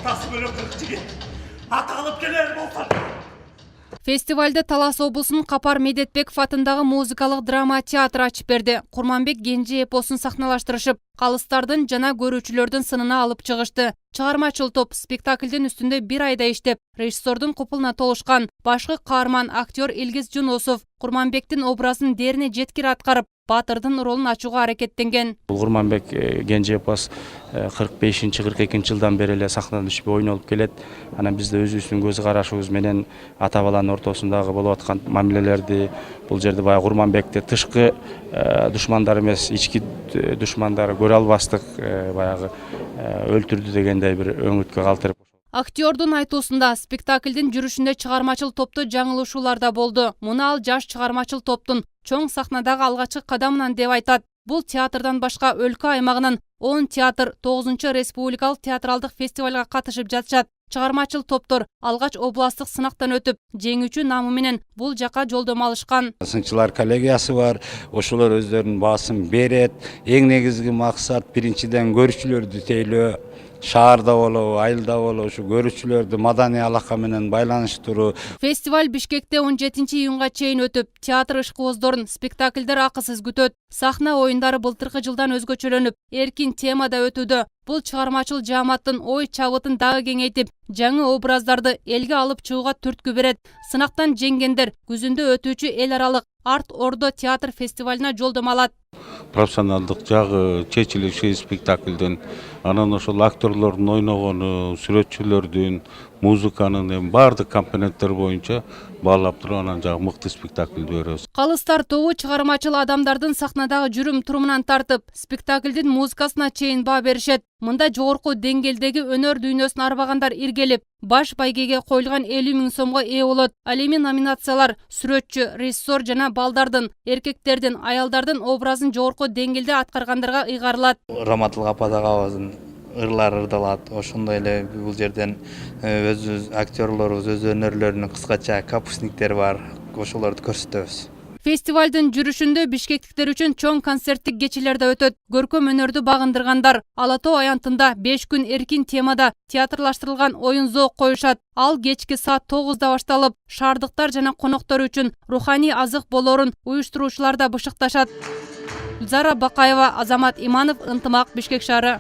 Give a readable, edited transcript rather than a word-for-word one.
атасы бөлек 40 жигит ата алып келер болса. Фестивальды Талас облысынын Капар Медетбеков атындагы музыкалык драма театры ачып берди. Курманбек Кенже эпосун сахналаштырышып, калыстардын жана көрүүчүлөрдүн сынына алып чыгышты. Чыгармачыл топ спектаклдин үстүндө 1 айда иштеп, режиссердун купулуна толушкан. Башкы каарман актер Илгиз Жунусов Курманбектин образын дээрине жеткир аткарып, батырдын ролун ачууга аракеттенген. Курманбек Кенже эпос 45-42 жылдан бери эле сахнада түшпөй ойнолуп келет. Анан бизде өзүбүздүн көз карашыбыз менен ата баланын ортосундагы болуп аткан мамилелерди, бул жерде баягы Курманбекти тышкы душмандар эмес, ички душмандар көрө албастык баягы өлтүрдү дегендей бир өңүткө калтырып. Актердун айтуусунда спектаклдин жүрүшүндө чыгармачыл топту жаңылышуулар да болду. Муну ал жаш чыгармачыл топтун чоң сахнадагы алгачкы кадамынан деп айтат. Бул театрдан башка өлкө аймагынын 10 театр 9-чы республикалык театралдык фестивалга катышып жатышат. Чыгармачыл топтор алгач областтык сынактан өтүп, жеңүүчү намы менен бул жака жолдомо алышкан. Сынчылар коллегиясы бар, ошолор өздөрүнүн баасын берет. Эң негизги максат биринчиден көрүүчүлөрдү тейлөө. Шаарда болобу, айылда болобу, ушу көрүүчүлөрдү маданий алака менен байланыштыруу. Фестиваль Бишкекте 17-июнга чейин өтүп, театр ишкыбоздорун спектакльдер акысыз күтөт. Сахна оюндары былтыркы жылдан өзгөчөлөнүп, эркин темада өтүүдө. Бул чыгармачыл жааматтын ой чабытын дагы кеңейтип, жаңы образдарды элге алып чыгууга түрткү берет. Сынактан жеңгендер күзүндө өтүүчү эл аралык Арт Ордо театр фестивалына жолдомо алат. Профессионалдык жагы чечилиши спектаклдин, анан ошол актерлордун ойногону, сүрөтчүлөрдүн, музыканын баардык компоненттери боюнча баалап туруп анан жагы мыкты спектаклди беребиз. Калыстар тобу чыгармачыл адамдардын сахнадагы жүрүм-турумунан тартып, спектаклдин музыкасына чейин баа беришет. Мында жогорку деңгээлдеги өнөр дүйнөсүн арбагандар иргелип, баш байгеге коюлган 50 000 сомго ээ болот. Ал эми номинациялар сүрөтчү, режиссер жана балдардын, эркектердин, аялдардын образын жогорку деңгээлде аткаргандарга ыйгарылат. Раматыл ападагабыздын ырлары ырдалат. Ошондой эле бул жерден өз актерлорубуз өз өнөрлөрүнүн кыскача капустниктери бар. Ошолорду көрсөтөбүз. Фестивалдын жүрүшүндө бишкектиктер үчүн чоң концерттик кечелер да өтөт. Көркөм өнөрдү багындыргандар Ала Тоо аянтында 5 күн эркин темада театрлаштырылган оюн зоок коюшат. Ал кечки саат 9-да башталып, шаардыктар жана коноктор үчүн руханий азык болорун уюштуруучулар да бышыкташат. Зара Бакаева, Азамат Иманов, Ынтымак, Бишкек шаары.